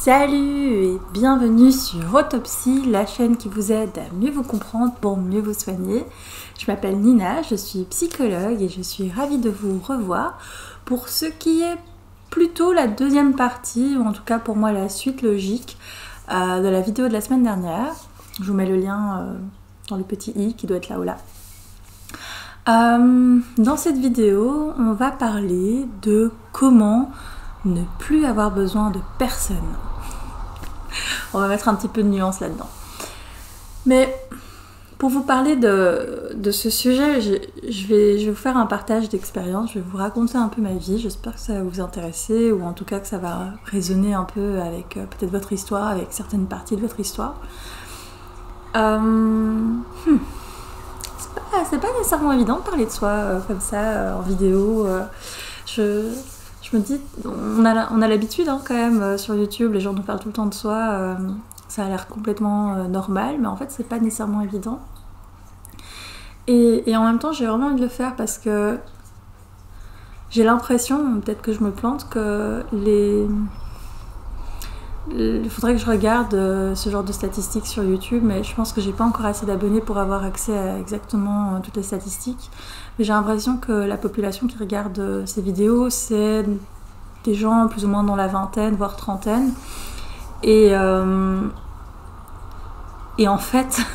Salut et bienvenue sur Autopsie, la chaîne qui vous aide à mieux vous comprendre pour mieux vous soigner. Je m'appelle Nina, je suis psychologue et je suis ravie de vous revoir pour ce qui est plutôt la deuxième partie, ou en tout cas pour moi la suite logique de la vidéo de la semaine dernière. Je vous mets le lien dans le petit i qui doit être là ou là. Dans cette vidéo, on va parler de comment ne plus avoir besoin de personne. On va mettre un petit peu de nuance là-dedans. Mais pour vous parler de ce sujet, je vais vous faire un partage d'expérience, je vais vous raconter un peu ma vie, j'espère que ça va vous intéresser, ou en tout cas que ça va résonner un peu avec peut-être votre histoire, avec certaines parties de votre histoire. C'est pas nécessairement évident de parler de soi comme ça en vidéo. Je me dis, on a l'habitude quand même sur YouTube, les gens nous parlent tout le temps de soi, ça a l'air complètement normal, mais en fait c'est pas nécessairement évident. Et en même temps j'ai vraiment envie de le faire parce que j'ai l'impression, peut-être que je me plante, que il faudrait que je regarde ce genre de statistiques sur YouTube, mais je pense que j'ai pas encore assez d'abonnés pour avoir accès à exactement toutes les statistiques. Mais j'ai l'impression que la population qui regarde ces vidéos, c'est des gens plus ou moins dans la vingtaine, voire trentaine. Et en fait,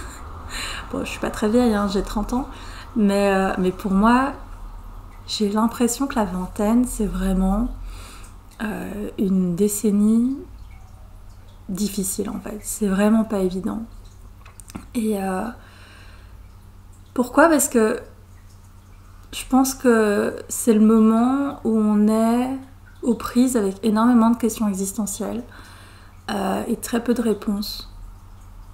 bon, je suis pas très vieille, hein, j'ai 30 ans, mais pour moi, j'ai l'impression que la vingtaine, c'est vraiment une décennie difficile en fait, c'est vraiment pas évident. Et pourquoi? Parce que je pense que c'est le moment où on est aux prises avec énormément de questions existentielles et très peu de réponses.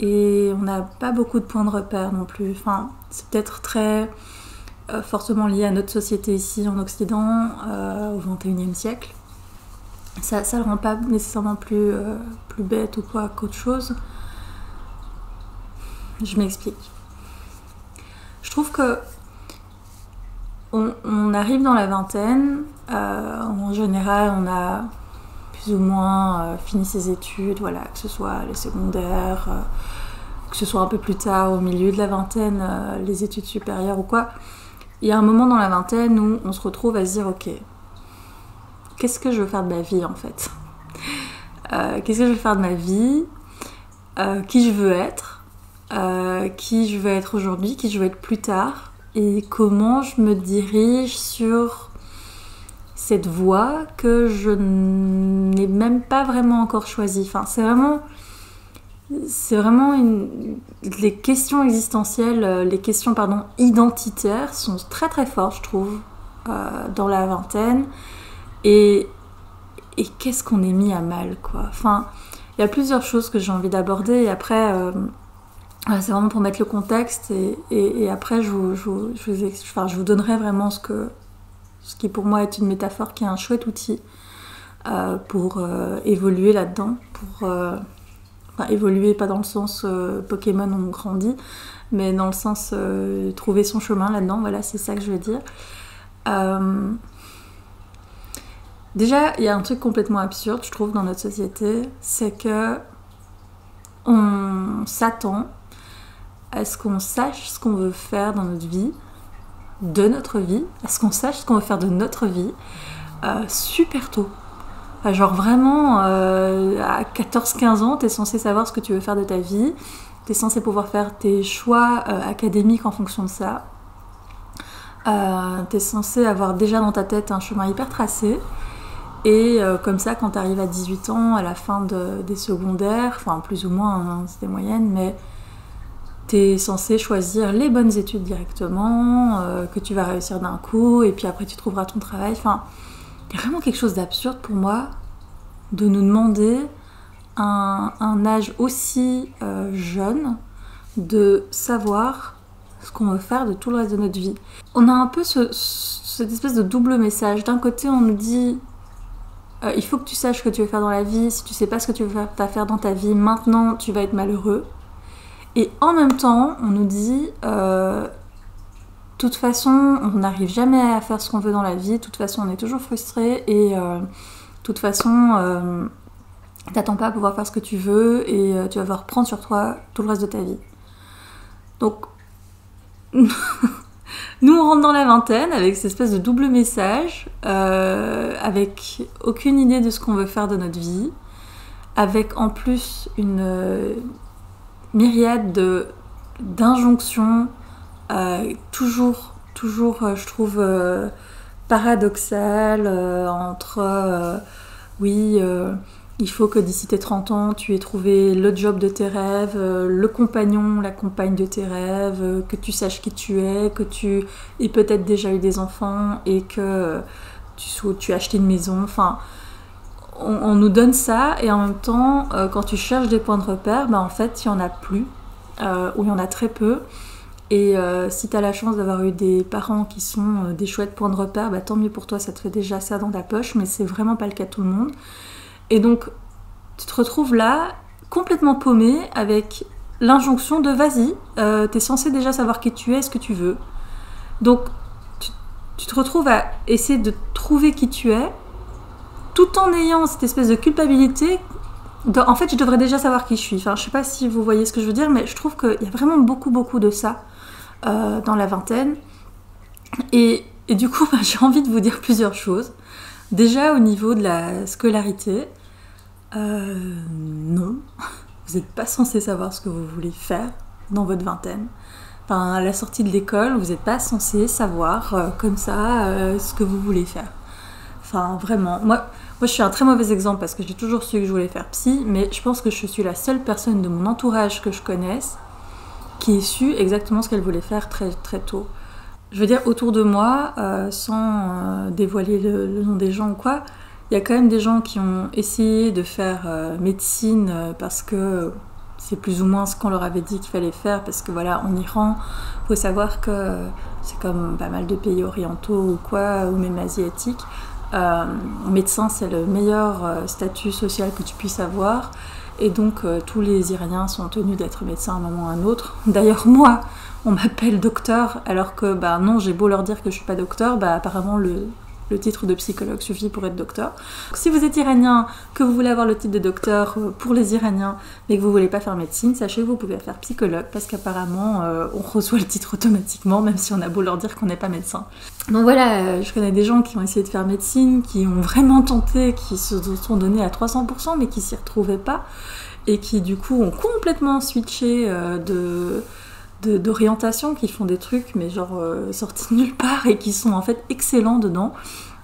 Et on n'a pas beaucoup de points de repère non plus. Enfin, c'est peut-être très fortement lié à notre société ici en Occident au XXIe siècle. Ça le rend pas nécessairement plus bête ou quoi qu'autre chose. Je m'explique. Je trouve que on arrive dans la vingtaine, en général on a plus ou moins fini ses études, voilà, que ce soit les secondaires, que ce soit un peu plus tard au milieu de la vingtaine, les études supérieures ou quoi. Il y a un moment dans la vingtaine où on se retrouve à se dire ok, qu'est-ce que je veux faire de ma vie en fait? Qu'est-ce que je veux faire de ma vie? Qui je veux être? Qui je veux être aujourd'hui? Qui je veux être plus tard? Et comment je me dirige sur cette voie que je n'ai même pas vraiment encore choisie. Enfin, c'est vraiment les questions existentielles, les questions identitaires sont très très fortes, je trouve, dans la vingtaine. Et qu'est-ce qu'on est mis à mal, quoi. Enfin, il y a plusieurs choses que j'ai envie d'aborder, et après, c'est vraiment pour mettre le contexte, et après, je vous donnerai vraiment ce qui pour moi est une métaphore, qui est un chouette outil pour évoluer là-dedans, évoluer pas dans le sens Pokémon on grandit, mais dans le sens trouver son chemin là-dedans, voilà, c'est ça que je veux dire. Déjà, il y a un truc complètement absurde, je trouve, dans notre société, c'est que on s'attend à ce qu'on sache ce qu'on veut faire dans notre vie, de notre vie, à ce qu'on sache ce qu'on veut faire de notre vie, super tôt. Enfin, genre vraiment, à 14-15 ans, t'es censé savoir ce que tu veux faire de ta vie, t'es censé pouvoir faire tes choix académiques en fonction de ça, t'es censé avoir déjà dans ta tête un chemin hyper tracé. Et comme ça, quand tu arrives à 18 ans, à la fin des secondaires, enfin plus ou moins, hein, c'est des moyennes, mais tu es censé choisir les bonnes études directement, que tu vas réussir d'un coup, et puis après tu trouveras ton travail. Enfin, il y a vraiment quelque chose d'absurde pour moi de nous demander à un âge aussi jeune de savoir ce qu'on veut faire de tout le reste de notre vie. On a un peu cette espèce de double message. D'un côté, on nous dit il faut que tu saches ce que tu veux faire dans la vie. Si tu sais pas ce que tu veux faire dans ta vie, maintenant tu vas être malheureux. Et en même temps, on nous dit de toute façon, on n'arrive jamais à faire ce qu'on veut dans la vie. De toute façon, on est toujours frustré. Et de toute façon, T'attends pas à pouvoir faire ce que tu veux et tu vas devoir prendre sur toi tout le reste de ta vie. Donc, nous on rentre dans la vingtaine avec cette espèce de double message, avec aucune idée de ce qu'on veut faire de notre vie, avec en plus une myriade d'injonctions, toujours, je trouve, paradoxales, entre oui, il faut que d'ici tes 30 ans, tu aies trouvé le job de tes rêves, le compagnon, la compagne de tes rêves, que tu saches qui tu es, que tu aies peut-être déjà eu des enfants et que tu as acheté une maison. Enfin, on nous donne ça et en même temps, quand tu cherches des points de repère, en fait, il n'y en a plus, ou il y en a très peu. Et si tu as la chance d'avoir eu des parents qui sont des chouettes points de repère, tant mieux pour toi, ça te fait déjà ça dans ta poche, mais c'est vraiment pas le cas de tout le monde. Et donc, tu te retrouves là, complètement paumé, avec l'injonction de vas-y, t'es censé déjà savoir qui tu es, ce que tu veux. Donc, tu te retrouves à essayer de trouver qui tu es, tout en ayant cette espèce de culpabilité. En fait, je devrais déjà savoir qui je suis. Enfin, je sais pas si vous voyez ce que je veux dire, mais je trouve qu'il y a vraiment beaucoup de ça dans la vingtaine. Et du coup, j'ai envie de vous dire plusieurs choses. Déjà, au niveau de la scolarité, non, vous n'êtes pas censé savoir ce que vous voulez faire dans votre vingtaine. Enfin, à la sortie de l'école, vous n'êtes pas censé savoir comme ça ce que vous voulez faire. Enfin, vraiment. Moi, je suis un très mauvais exemple parce que j'ai toujours su que je voulais faire psy, mais je pense que je suis la seule personne de mon entourage que je connaisse qui ait su exactement ce qu'elle voulait faire très, très tôt. Je veux dire, autour de moi, sans dévoiler le nom des gens ou quoi, il y a quand même des gens qui ont essayé de faire médecine parce que c'est plus ou moins ce qu'on leur avait dit qu'il fallait faire, parce que voilà, en Iran, il faut savoir que c'est comme pas mal de pays orientaux ou quoi, ou même asiatiques, médecin c'est le meilleur statut social que tu puisses avoir, et donc tous les Iraniens sont tenus d'être médecins à un moment ou à un autre. D'ailleurs moi, on m'appelle docteur, alors que non, j'ai beau leur dire que je suis pas docteur, apparemment le titre de psychologue suffit pour être docteur. Si vous êtes iranien, que vous voulez avoir le titre de docteur pour les Iraniens, mais que vous voulez pas faire médecine, sachez que vous pouvez faire psychologue, parce qu'apparemment on reçoit le titre automatiquement, même si on a beau leur dire qu'on n'est pas médecin. Donc voilà, je connais des gens qui ont essayé de faire médecine, qui ont vraiment tenté, qui se sont donnés à 300%, mais qui s'y retrouvaient pas, et qui du coup ont complètement switché d'orientation, qui font des trucs mais genre sortis de nulle part et qui sont en fait excellents dedans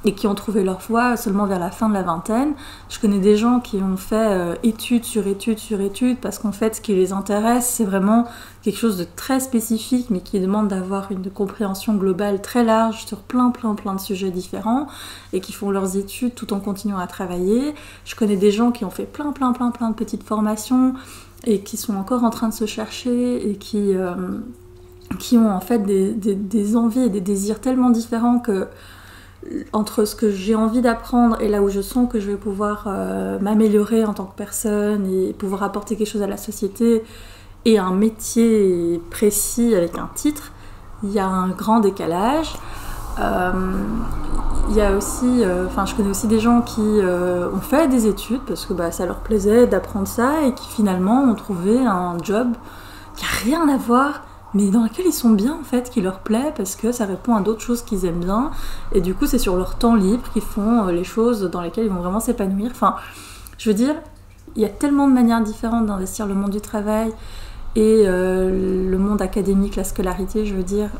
et qui ont trouvé leur voie seulement vers la fin de la vingtaine. Je connais des gens qui ont fait études sur études sur études parce qu'en fait ce qui les intéresse c'est vraiment quelque chose de très spécifique mais qui demande d'avoir une compréhension globale très large sur plein de sujets différents et qui font leurs études tout en continuant à travailler. Je connais des gens qui ont fait plein de petites formations et qui sont encore en train de se chercher et qui ont en fait des envies et des désirs tellement différents que entre ce que j'ai envie d'apprendre et là où je sens que je vais pouvoir m'améliorer en tant que personne et pouvoir apporter quelque chose à la société et un métier précis avec un titre, il y a un grand décalage. Il y a aussi, je connais aussi des gens qui ont fait des études parce que ça leur plaisait d'apprendre ça et qui finalement ont trouvé un job qui n'a rien à voir mais dans lequel ils sont bien en fait, qui leur plaît parce que ça répond à d'autres choses qu'ils aiment bien et du coup c'est sur leur temps libre qu'ils font les choses dans lesquelles ils vont vraiment s'épanouir. Enfin, je veux dire, il y a tellement de manières différentes d'investir le monde du travail et le monde académique, la scolarité, je veux dire,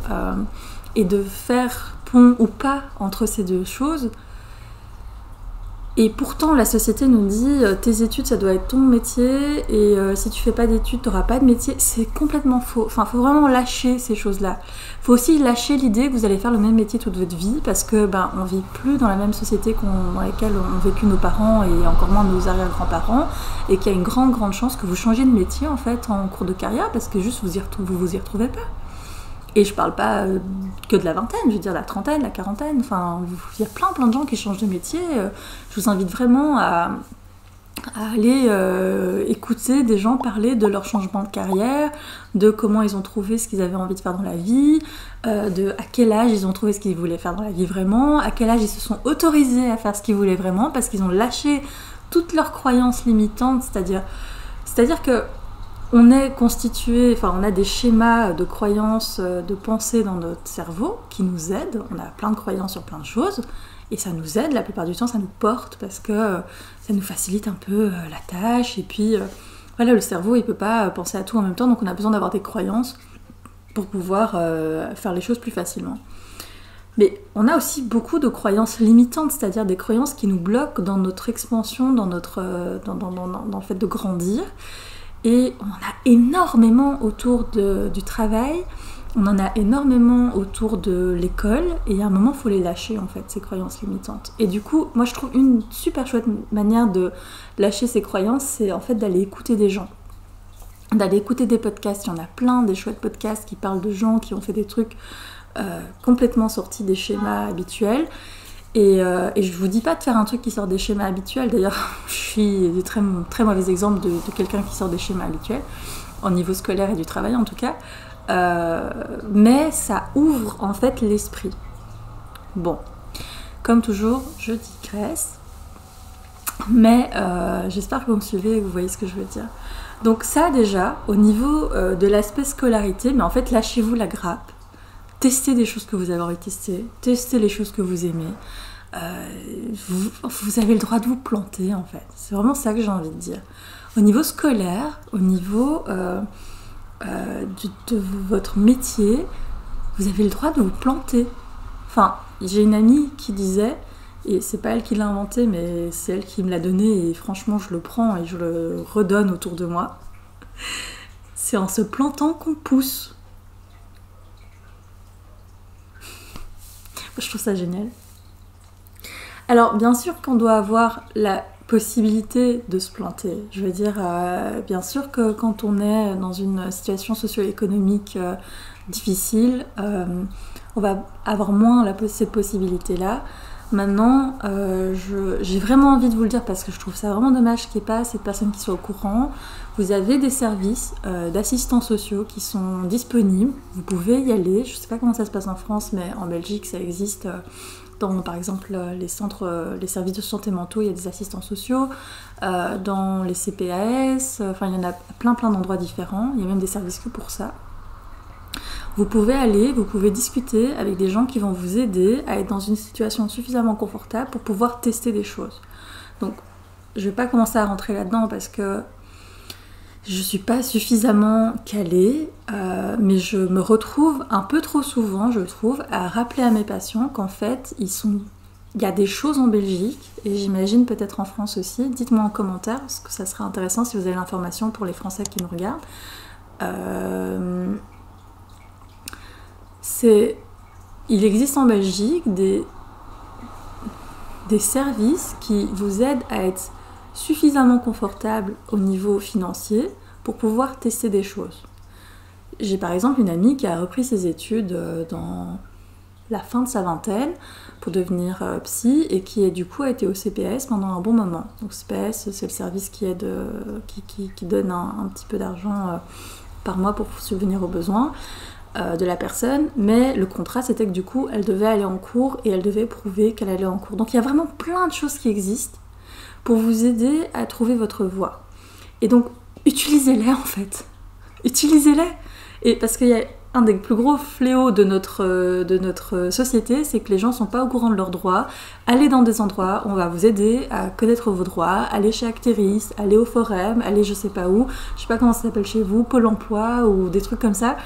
et de faire pont ou pas entre ces deux choses. Et pourtant, la société nous dit tes études, ça doit être ton métier, et si tu fais pas d'études, t'auras pas de métier. C'est complètement faux. Enfin, faut vraiment lâcher ces choses-là. Faut aussi lâcher l'idée que vous allez faire le même métier toute votre vie, parce que on vit plus dans la même société dans laquelle ont vécu nos parents et encore moins nos arrière-grands-parents, et qu'il y a une grande chance que vous changiez de métier en fait en cours de carrière, parce que juste vous y retrouvez pas. Et je parle pas que de la vingtaine, je veux dire la trentaine, la quarantaine, enfin, il y a plein de gens qui changent de métier. Je vous invite vraiment à aller écouter des gens parler de leur changement de carrière, de comment ils ont trouvé ce qu'ils avaient envie de faire dans la vie, de à quel âge ils ont trouvé ce qu'ils voulaient faire dans la vie vraiment, à quel âge ils se sont autorisés à faire ce qu'ils voulaient vraiment, parce qu'ils ont lâché toutes leurs croyances limitantes, c'est-à-dire que on est constitué, enfin on a des schémas de croyances, de pensées dans notre cerveau qui nous aident, on a plein de croyances sur plein de choses, et ça nous aide, la plupart du temps ça nous porte, parce que ça nous facilite un peu la tâche, et puis voilà, le cerveau il peut pas penser à tout en même temps, donc on a besoin d'avoir des croyances pour pouvoir faire les choses plus facilement. Mais on a aussi beaucoup de croyances limitantes, c'est-à-dire des croyances qui nous bloquent dans notre expansion, dans le fait de grandir. Et on en a énormément autour du travail, on en a énormément autour de l'école, et à un moment, il faut les lâcher, en fait, ces croyances limitantes. Et du coup, moi, je trouve une super chouette manière de lâcher ces croyances, c'est en fait d'aller écouter des gens, d'aller écouter des podcasts. Il y en a plein, des chouettes podcasts qui parlent de gens qui ont fait des trucs complètement sortis des schémas habituels. Et je vous dis pas de faire un truc qui sort des schémas habituels. D'ailleurs, je suis des très, très mauvais exemples de quelqu'un qui sort des schémas habituels, au niveau scolaire et du travail en tout cas. Mais ça ouvre en fait l'esprit. Bon, comme toujours, je digresse. Mais j'espère que vous me suivez et que vous voyez ce que je veux dire. Donc ça déjà, au niveau de l'aspect scolarité, mais en fait lâchez-vous la grappe. Testez des choses que vous avez envie de tester, testez les choses que vous aimez. Vous avez le droit de vous planter en fait. C'est vraiment ça que j'ai envie de dire. Au niveau scolaire, au niveau de votre métier, vous avez le droit de vous planter. Enfin, j'ai une amie qui disait, et c'est pas elle qui l'a inventé, mais c'est elle qui me l'a donné, et franchement je le prends et je le redonne autour de moi. C'est en se plantant qu'on pousse. Je trouve ça génial. Alors, bien sûr qu'on doit avoir la possibilité de se planter. Je veux dire, bien sûr que quand on est dans une situation socio-économique difficile, on va avoir moins cette possibilité-là. Maintenant, j'ai vraiment envie de vous le dire parce que je trouve ça vraiment dommage qu'il n'y ait pas assez de personnes qui soient au courant. Vous avez des services d'assistants sociaux qui sont disponibles. Vous pouvez y aller. Je ne sais pas comment ça se passe en France, mais en Belgique, ça existe. Dans, par exemple, les services de santé mentaux, il y a des assistants sociaux. Dans les CPAS, enfin, il y en a plein d'endroits différents. Il y a même des services que pour ça. Vous pouvez aller, vous pouvez discuter avec des gens qui vont vous aider à être dans une situation suffisamment confortable pour pouvoir tester des choses. Donc, je ne vais pas commencer à rentrer là-dedans parce que je ne suis pas suffisamment calée, mais je me retrouve un peu trop souvent, je trouve, à rappeler à mes patients qu'en fait, il y a des choses en Belgique, et j'imagine peut-être en France aussi. Dites-moi en commentaire, parce que ça serait intéressant si vous avez l'information pour les Français qui nous regardent. Il existe en Belgique des services qui vous aident à être suffisamment confortable au niveau financier pour pouvoir tester des choses. J'ai par exemple une amie qui a repris ses études dans la fin de sa vingtaine pour devenir psy et qui du coup a été au CPS pendant un bon moment. Donc CPS, c'est le service qui donne un petit peu d'argent par mois pour subvenir aux besoins de la personne, mais le contrat c'était que du coup elle devait aller en cours et elle devait prouver qu'elle allait en cours. Donc il y a vraiment plein de choses qui existent pour vous aider à trouver votre voie. Et donc utilisez-les en fait. Utilisez-les. Et parce qu'il y a un des plus gros fléaux de notre société, c'est que les gens ne sont pas au courant de leurs droits. Allez dans des endroits où on va vous aider à connaître vos droits, allez chez Acteris, allez au Forum, allez je sais pas où, je sais pas comment ça s'appelle chez vous, Pôle emploi ou des trucs comme ça.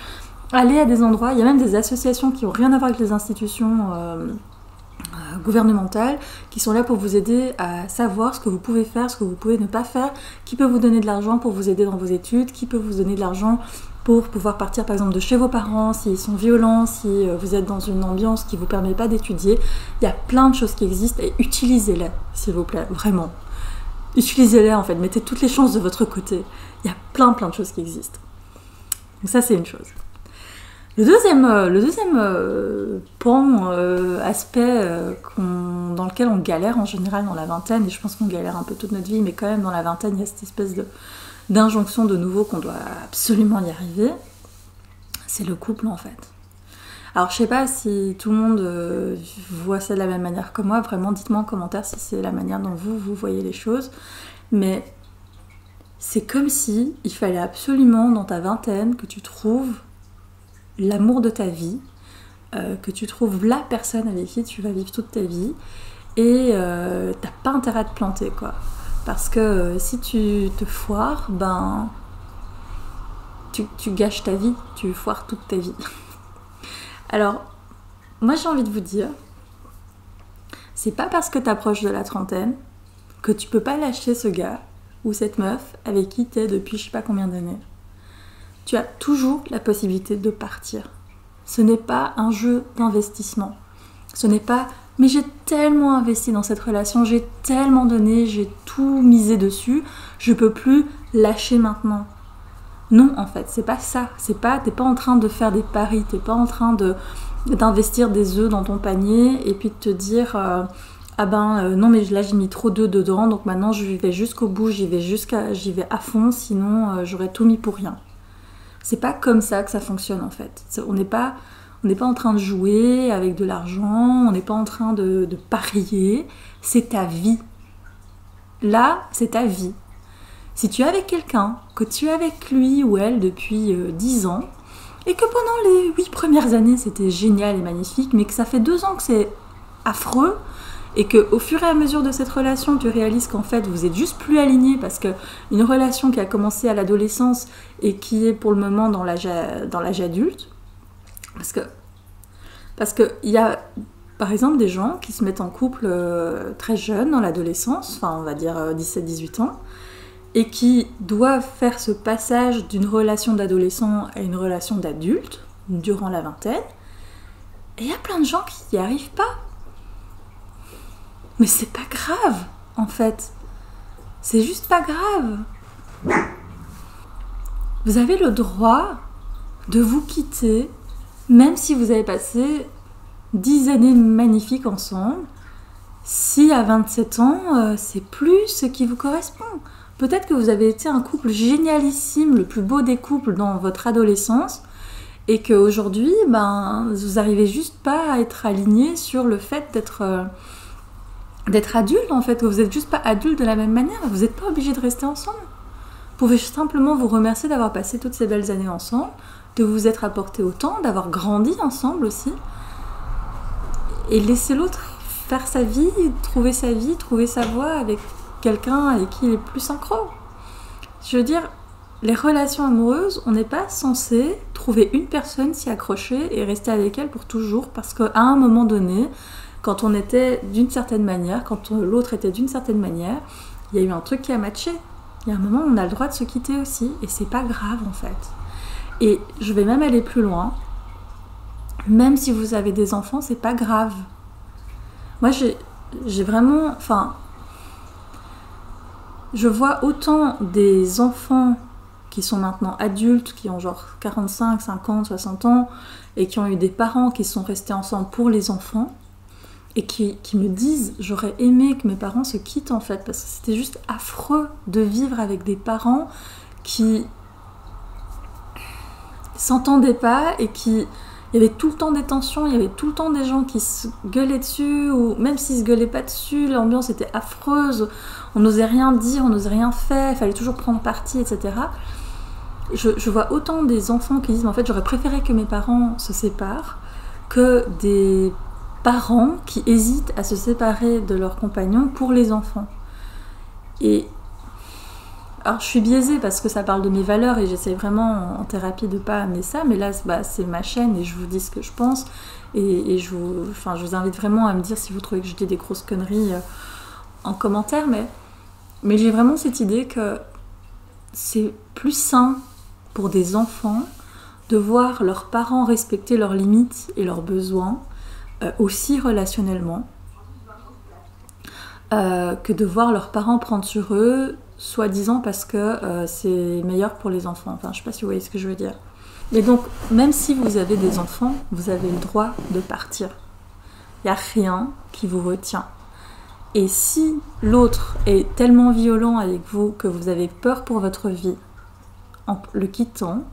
Allez à des endroits, il y a même des associations qui n'ont rien à voir avec les institutions gouvernementales, qui sont là pour vous aider à savoir ce que vous pouvez faire, ce que vous pouvez ne pas faire, qui peut vous donner de l'argent pour vous aider dans vos études, qui peut vous donner de l'argent pour pouvoir partir par exemple de chez vos parents s'ils sont violents, si vous êtes dans une ambiance qui ne vous permet pas d'étudier. Il y a plein de choses qui existent et utilisez-les, s'il vous plaît, vraiment. Utilisez-les en fait, mettez toutes les chances de votre côté. Il y a plein de choses qui existent. Donc ça c'est une chose. Le deuxième aspect dans lequel on galère en général dans la vingtaine, et je pense qu'on galère un peu toute notre vie, mais quand même dans la vingtaine, il y a cette espèce d'injonction de nouveau qu'on doit absolument y arriver, c'est le couple en fait. Alors je sais pas si tout le monde voit ça de la même manière que moi, vraiment dites-moi en commentaire si c'est la manière dont vous voyez les choses, mais c'est comme si il fallait absolument dans ta vingtaine que tu trouves l'amour de ta vie, que tu trouves la personne avec qui tu vas vivre toute ta vie, et t'as pas intérêt à te planter, quoi. Parce que si tu te foires, ben tu gâches ta vie, tu foires toute ta vie. Alors, moi j'ai envie de vous dire, c'est pas parce que t'approches de la trentaine que tu peux pas lâcher ce gars ou cette meuf avec qui t'es depuis je sais pas combien d'années. Tu as toujours la possibilité de partir. Ce n'est pas un jeu d'investissement. Ce n'est pas « mais j'ai tellement investi dans cette relation, j'ai tellement donné, j'ai tout misé dessus, je peux plus lâcher maintenant ». Non, en fait, c'est pas ça. T'es pas en train de faire des paris, t'es pas en train d'investir des œufs dans ton panier et puis de te dire non mais là j'ai mis trop d'œufs dedans, donc maintenant je vais jusqu'au bout, j'y vais à fond, sinon j'aurais tout mis pour rien. C'est pas comme ça que ça fonctionne en fait. On n'est pas en train de jouer avec de l'argent, on n'est pas en train de parier, c'est ta vie. Là, c'est ta vie. Si tu es avec quelqu'un, que tu es avec lui ou elle depuis 10 ans, et que pendant les 8 premières années c'était génial et magnifique, mais que ça fait 2 ans que c'est affreux, et qu'au fur et à mesure de cette relation, tu réalises qu'en fait vous êtes juste plus alignés, parce qu'une relation qui a commencé à l'adolescence et qui est pour le moment dans l'âge adulte, parce que il y a par exemple des gens qui se mettent en couple très jeunes dans l'adolescence, enfin on va dire 17-18 ans, et qui doivent faire ce passage d'une relation d'adolescent à une relation d'adulte durant la vingtaine, et il y a plein de gens qui n'y arrivent pas. Mais c'est pas grave, en fait. C'est juste pas grave. Vous avez le droit de vous quitter, même si vous avez passé 10 années magnifiques ensemble, si à 27 ans, c'est plus ce qui vous correspond. Peut-être que vous avez été un couple génialissime, le plus beau des couples dans votre adolescence, et qu'aujourd'hui, vous n'arrivez juste pas à être aligné sur le fait d'être adulte, en fait, que vous n'êtes juste pas adulte de la même manière. Vous n'êtes pas obligé de rester ensemble. Vous pouvez simplement vous remercier d'avoir passé toutes ces belles années ensemble, de vous être apporté autant, d'avoir grandi ensemble aussi, et laisser l'autre faire sa vie, trouver sa voie avec quelqu'un avec qui il est plus synchro. Je veux dire, les relations amoureuses, on n'est pas censé trouver une personne, s'y accrocher et rester avec elle pour toujours, parce qu'à un moment donné, quand on était d'une certaine manière, quand l'autre était d'une certaine manière, il y a eu un truc qui a matché. Il y a un moment où on a le droit de se quitter aussi, et c'est pas grave en fait. Et je vais même aller plus loin. Même si vous avez des enfants, c'est pas grave. Moi, j'ai vraiment... Je vois autant des enfants qui sont maintenant adultes, qui ont genre 45, 50, 60 ans, et qui ont eu des parents qui sont restés ensemble pour les enfants, et qui me disent « j'aurais aimé que mes parents se quittent en fait », parce que c'était juste affreux de vivre avec des parents qui s'entendaient pas, et qui... Il y avait tout le temps des tensions, il y avait tout le temps des gens qui se gueulaient dessus, ou même s'ils se gueulaient pas dessus, l'ambiance était affreuse, on n'osait rien dire, on n'osait rien faire, il fallait toujours prendre parti, etc. Je vois autant des enfants qui disent « en fait j'aurais préféré que mes parents se séparent », que des parents qui hésitent à se séparer de leurs compagnons pour les enfants. Et alors je suis biaisée parce que ça parle de mes valeurs et j'essaie vraiment en thérapie de pas amener ça, mais là c'est ma chaîne et je vous dis ce que je pense, et je vous invite vraiment à me dire si vous trouvez que je dis des grosses conneries en commentaire, mais j'ai vraiment cette idée que c'est plus sain pour des enfants de voir leurs parents respecter leurs limites et leurs besoins, aussi relationnellement, que de voir leurs parents prendre sur eux, soi-disant parce que c'est meilleur pour les enfants. Enfin, je sais pas si vous voyez ce que je veux dire. Et donc, même si vous avez des enfants, vous avez le droit de partir. Il n'y a rien qui vous retient. Et si l'autre est tellement violent avec vous que vous avez peur pour votre vie en le quittant,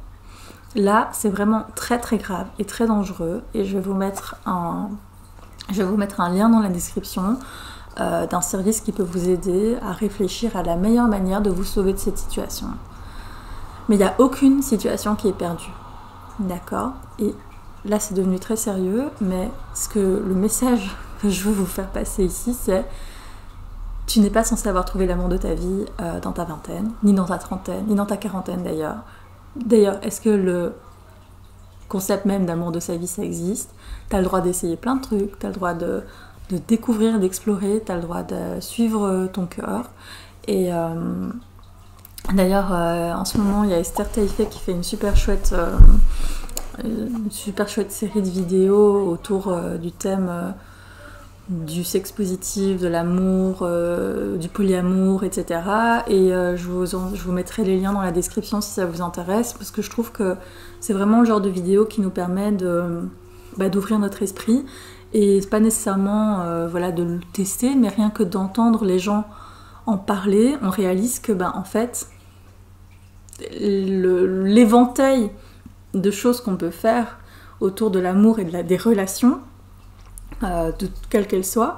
là, c'est vraiment très très grave et très dangereux. Et je vais vous mettre un lien dans la description d'un service qui peut vous aider à réfléchir à la meilleure manière de vous sauver de cette situation. Mais il n'y a aucune situation qui est perdue. D'accord? Et là, c'est devenu très sérieux, mais le message que je veux vous faire passer ici, c'est: tu n'es pas censé avoir trouvé l'amour de ta vie dans ta vingtaine, ni dans ta trentaine, ni dans ta quarantaine d'ailleurs. D'ailleurs, est-ce que le concept même d'amour de sa vie, ça existe? Tu as le droit d'essayer plein de trucs, tu as le droit de découvrir, d'explorer, tu as le droit de suivre ton cœur. Et d'ailleurs, en ce moment, il y a Esther Taïfé qui fait une super chouette série de vidéos autour du thème du sexe positif, de l'amour, du polyamour, etc. Et je vous mettrai les liens dans la description si ça vous intéresse, parce que je trouve que c'est vraiment le genre de vidéo qui nous permet d'ouvrir notre esprit. Et c'est pas nécessairement de le tester, mais rien que d'entendre les gens en parler, on réalise que en fait, l'éventail de choses qu'on peut faire autour de l'amour et des relations, quelle qu'elle soit,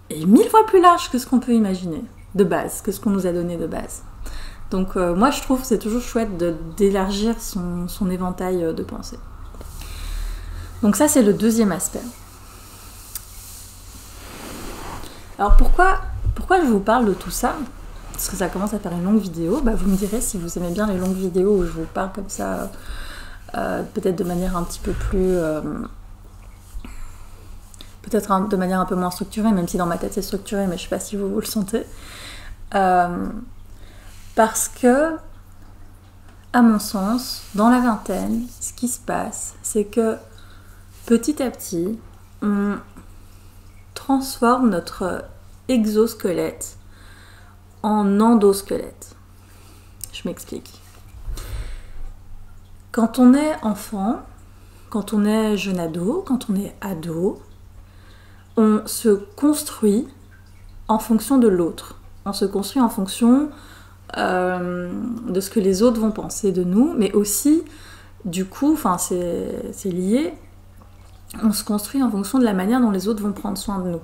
est 1000 fois plus large que ce qu'on peut imaginer de base, que ce qu'on nous a donné de base. Donc moi je trouve que c'est toujours chouette d'élargir son éventail de pensée. Donc ça c'est le deuxième aspect. Alors pourquoi je vous parle de tout ça? Parce que ça commence à faire une longue vidéo. Vous me direz si vous aimez bien les longues vidéos où je vous parle comme ça, peut-être de manière un petit peu plus... peut-être de manière un peu moins structurée, même si dans ma tête c'est structuré, mais je ne sais pas si vous le sentez. Parce que, à mon sens, dans la vingtaine, ce qui se passe, c'est que petit à petit, on transforme notre exosquelette en endosquelette. Je m'explique. Quand on est enfant, quand on est jeune ado, quand on est ado, on se construit en fonction de l'autre. On se construit en fonction de ce que les autres vont penser de nous, mais aussi, du coup, c'est lié, on se construit en fonction de la manière dont les autres vont prendre soin de nous,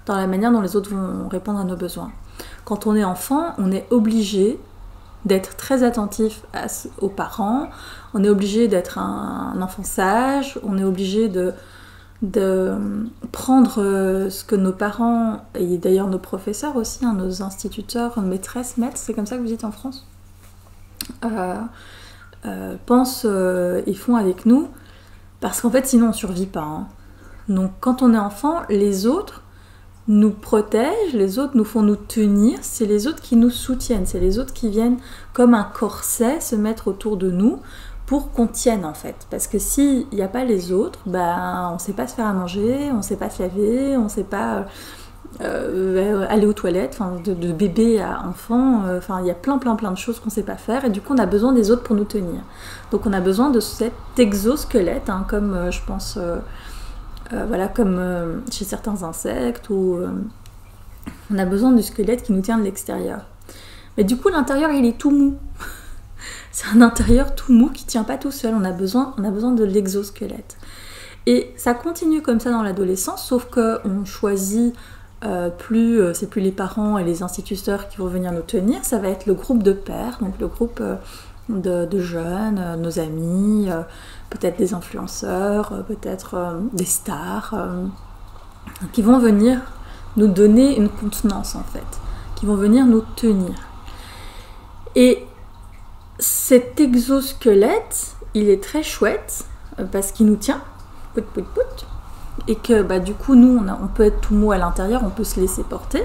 dans la manière dont les autres vont répondre à nos besoins. Quand on est enfant, on est obligé d'être très attentif aux parents, on est obligé d'être un enfant sage, on est obligé de prendre ce que nos parents, et d'ailleurs nos professeurs aussi, nos instituteurs, maîtresses, maîtres, c'est comme ça que vous dites en France, pensent et font avec nous, parce qu'en fait sinon on ne survit pas. Donc quand on est enfant, les autres nous protègent, les autres nous font nous tenir, c'est les autres qui nous soutiennent, c'est les autres qui viennent comme un corset se mettre autour de nous pour qu'on tienne en fait. Parce que s'il n'y a pas les autres, on ne sait pas se faire à manger, on ne sait pas se laver, on ne sait pas aller aux toilettes, de bébé à enfant, il y a plein de choses qu'on ne sait pas faire, et du coup on a besoin des autres pour nous tenir. Donc on a besoin de cet exosquelette, comme je pense... comme chez certains insectes, où on a besoin du squelette qui nous tient de l'extérieur. Mais du coup, l'intérieur, il est tout mou. C'est un intérieur tout mou qui ne tient pas tout seul. On a besoin de l'exosquelette. Et ça continue comme ça dans l'adolescence, sauf qu'on choisit c'est plus les parents et les instituteurs qui vont venir nous tenir, ça va être le groupe de pairs, donc le groupe de jeunes, nos amis, peut-être des influenceurs, peut-être des stars, qui vont venir nous donner une contenance en fait, qui vont venir nous tenir. Et cet exosquelette, il est très chouette parce qu'il nous tient, et que du coup nous on peut être tout mou à l'intérieur, on peut se laisser porter.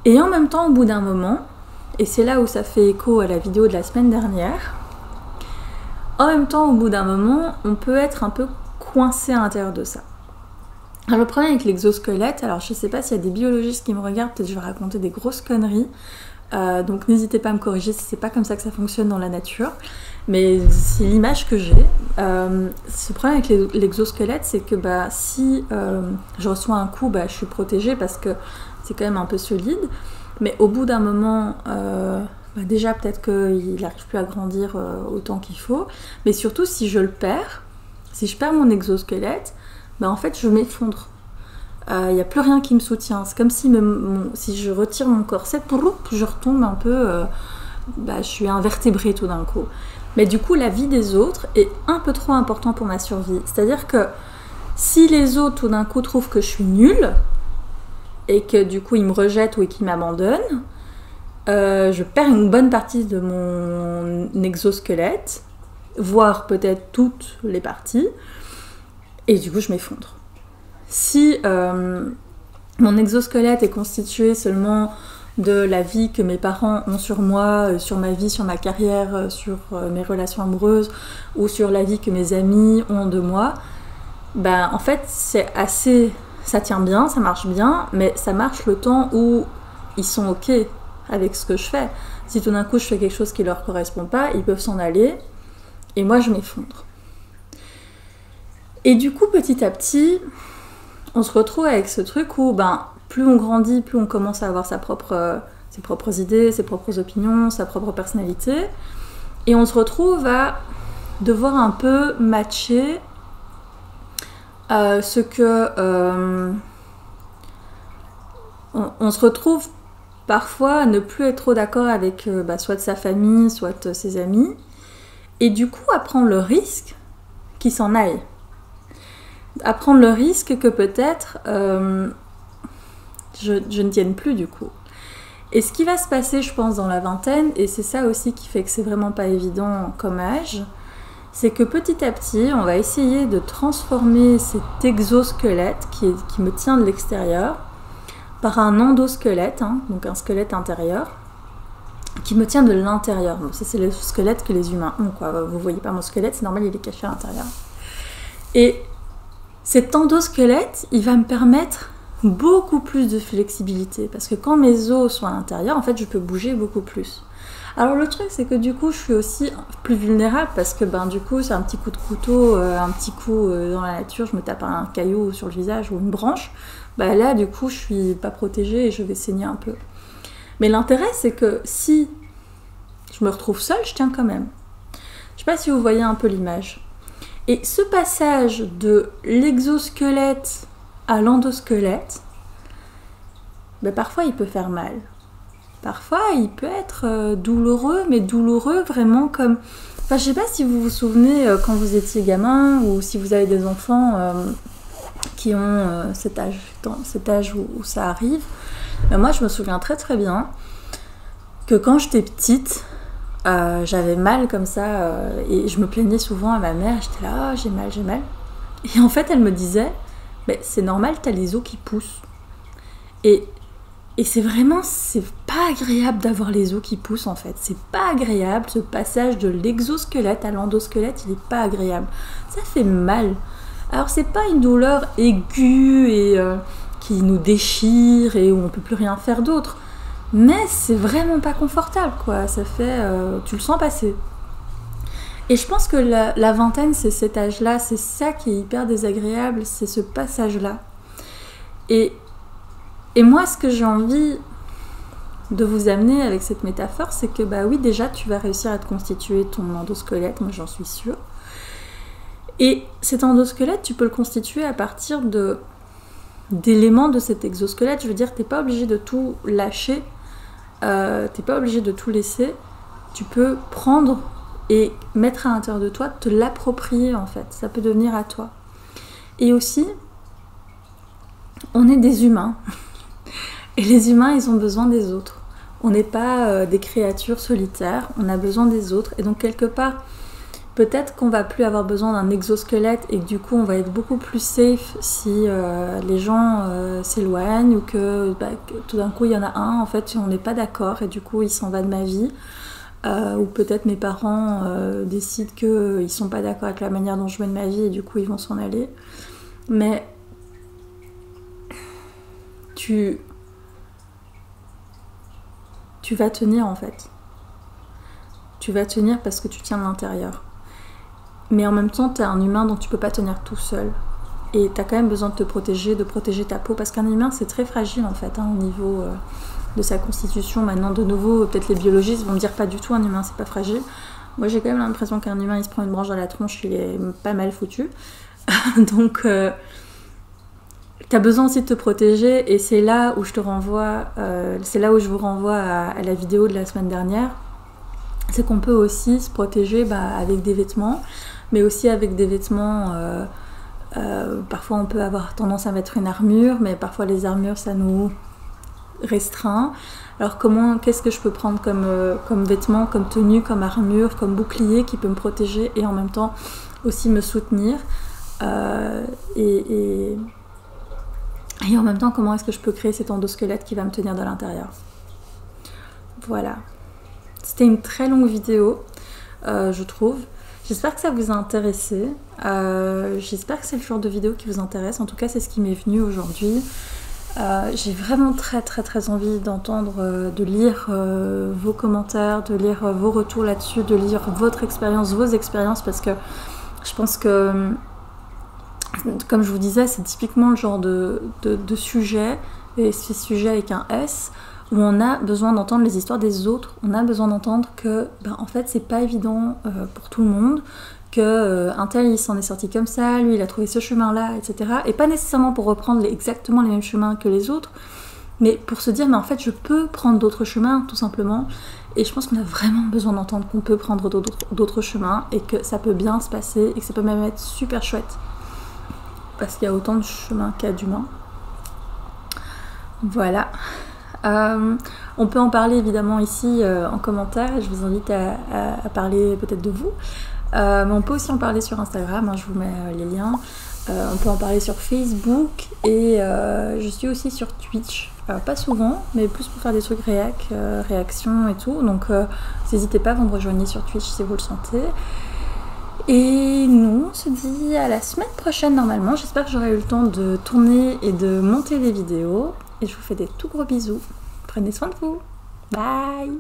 Et en même temps, au bout d'un moment, et c'est là où ça fait écho à la vidéo de la semaine dernière, en même temps, au bout d'un moment, on peut être un peu coincé à l'intérieur de ça. Alors le problème avec l'exosquelette, alors je sais pas s'il y a des biologistes qui me regardent, peut-être je vais raconter des grosses conneries, donc n'hésitez pas à me corriger si c'est pas comme ça que ça fonctionne dans la nature, mais c'est l'image que j'ai. Ce problème avec l'exosquelette, c'est que si je reçois un coup, je suis protégée parce que c'est quand même un peu solide, mais au bout d'un moment, bah déjà peut-être qu'il n'arrive plus à grandir autant qu'il faut, mais surtout si je le perds, si je perds mon exosquelette, bah en fait je m'effondre. Il n'y a plus rien qui me soutient. C'est comme si, si je retire mon corset, je retombe un peu, je suis invertébrée tout d'un coup. Mais du coup, la vie des autres est un peu trop importante pour ma survie. C'est-à-dire que si les autres tout d'un coup trouvent que je suis nulle, et que du coup ils me rejettent ou qu'ils m'abandonnent, je perds une bonne partie de mon exosquelette, voire peut-être toutes les parties, et du coup je m'effondre. Si mon exosquelette est constitué seulement de la vie que mes parents ont sur moi, sur ma vie, sur ma carrière, sur mes relations amoureuses, ou sur la vie que mes amis ont de moi, ben en fait c'est assez, ça tient bien, ça marche bien, mais ça marche le temps où ils sont ok avec ce que je fais. Si tout d'un coup je fais quelque chose qui leur correspond pas, ils peuvent s'en aller, et moi je m'effondre. Et du coup petit à petit, on se retrouve avec ce truc où plus on grandit, plus on commence à avoir ses propres idées, ses propres opinions, sa propre personnalité. Et on se retrouve à devoir un peu matcher ce que... on se retrouve parfois à ne plus être trop d'accord avec soit de sa famille, soit de ses amis. Et du coup, à prendre le risque qu'ils s'en aillent. À prendre le risque que peut-être je ne tienne plus du coup. Et ce qui va se passer, je pense, dans la vingtaine, et c'est ça aussi qui fait que c'est vraiment pas évident comme âge, c'est que petit à petit, on va essayer de transformer cet exosquelette qui me tient de l'extérieur par un endosquelette, donc un squelette intérieur, qui me tient de l'intérieur. Donc ça, c'est le squelette que les humains ont, quoi. Vous voyez pas mon squelette, c'est normal, il est caché à l'intérieur. Et cet endosquelette, il va me permettre beaucoup plus de flexibilité, parce que quand mes os sont à l'intérieur, en fait, je peux bouger beaucoup plus. Alors le truc, c'est que du coup, je suis aussi plus vulnérable, parce que du coup, c'est un petit coup de couteau, un petit coup dans la nature, je me tape un caillou sur le visage ou une branche, là, du coup, je suis pas protégée et je vais saigner un peu. Mais l'intérêt, c'est que si je me retrouve seule, je tiens quand même. Je sais pas si vous voyez un peu l'image. Et ce passage de l'exosquelette à l'endosquelette, parfois il peut faire mal. Parfois il peut être douloureux, mais douloureux vraiment comme... je sais pas si vous vous souvenez quand vous étiez gamin, ou si vous avez des enfants qui ont cet âge où ça arrive. Moi je me souviens très très bien que quand j'étais petite, j'avais mal comme ça et je me plaignais souvent à ma mère, j'étais là, j'ai mal. Et en fait elle me disait, c'est normal, t'as les os qui poussent. Et c'est vraiment, c'est pas agréable d'avoir les os qui poussent en fait. C'est pas agréable, ce passage de l'exosquelette à l'endosquelette, il est pas agréable. Ça fait mal. Alors c'est pas une douleur aiguë et qui nous déchire et où on peut plus rien faire d'autre. Mais c'est vraiment pas confortable, quoi. Ça fait... tu le sens passer. Et je pense que la vingtaine, c'est cet âge-là. C'est ça qui est hyper désagréable. C'est ce passage-là. Et moi, ce que j'ai envie de vous amener avec cette métaphore, c'est que, oui, déjà, tu vas réussir à te constituer ton endosquelette. Moi, j'en suis sûre. Et cet endosquelette, tu peux le constituer à partir d'éléments de cet exosquelette. Je veux dire, t'es pas obligé de tout lâcher. T'es pas obligé de tout laisser. Tu peux prendre et mettre à l'intérieur de toi, te l'approprier en fait. Ça peut devenir à toi. Et aussi, on est des humains. Et les humains, ils ont besoin des autres. On n'est pas des créatures solitaires. On a besoin des autres. Et donc quelque part, peut-être qu'on va plus avoir besoin d'un exosquelette et que du coup on va être beaucoup plus safe si les gens s'éloignent ou que tout d'un coup il y en a un, en fait on n'est pas d'accord et du coup il s'en va de ma vie. Ou peut-être mes parents décident qu'ils sont pas d'accord avec la manière dont je mène ma vie et du coup ils vont s'en aller. Mais tu vas tenir en fait. Tu vas tenir parce que tu tiens de l'intérieur. Mais en même temps, t'es un humain dont tu peux pas tenir tout seul. Et t'as quand même besoin de te protéger, de protéger ta peau, parce qu'un humain, c'est très fragile en fait, au niveau sa constitution. Maintenant, de nouveau, peut-être les biologistes vont me dire pas du tout, un humain c'est pas fragile. Moi j'ai quand même l'impression qu'un humain il se prend une branche dans la tronche, il est pas mal foutu. Donc t'as besoin aussi de te protéger, et c'est là où je te renvoie, c'est là où je vous renvoie à la vidéo de la semaine dernière. C'est qu'on peut aussi se protéger avec des vêtements, mais aussi avec des vêtements. Parfois on peut avoir tendance à mettre une armure, mais parfois les armures ça nous restreint. Alors qu'est-ce que je peux prendre comme vêtements, comme tenue, comme armure, comme bouclier qui peut me protéger et en même temps aussi me soutenir, et en même temps comment est-ce que je peux créer cet endosquelette qui va me tenir de l'intérieur. Voilà. C'était une très longue vidéo, je trouve. J'espère que ça vous a intéressé. J'espère que c'est le genre de vidéo qui vous intéresse. En tout cas, c'est ce qui m'est venu aujourd'hui. J'ai vraiment très envie d'entendre, de lire vos commentaires, de lire vos retours là-dessus, de lire votre expérience, vos expériences, parce que je pense que, comme je vous disais, c'est typiquement le genre de sujet, et ces sujets avec un S, où on a besoin d'entendre les histoires des autres, on a besoin d'entendre que, en fait, c'est pas évident pour tout le monde, qu'un tel il s'en est sorti comme ça, lui il a trouvé ce chemin-là, etc. Et pas nécessairement pour reprendre exactement les mêmes chemins que les autres, mais pour se dire, mais en fait, je peux prendre d'autres chemins, tout simplement. Et je pense qu'on a vraiment besoin d'entendre qu'on peut prendre d'autres chemins, et que ça peut bien se passer, et que ça peut même être super chouette. Parce qu'il y a autant de chemins qu'il y a d'humains. Voilà. On peut en parler évidemment ici en commentaire, je vous invite à parler peut-être de vous, mais on peut aussi en parler sur Instagram, je vous mets les liens, on peut en parler sur Facebook, et je suis aussi sur Twitch, pas souvent, mais plus pour faire des trucs réactions et tout, donc n'hésitez pas, vous me rejoignez sur Twitch si vous le sentez. Et nous, on se dit à la semaine prochaine normalement. J'espère que j'aurai eu le temps de tourner et de monter les vidéos. Et je vous fais des tout gros bisous. Prenez soin de vous. Bye!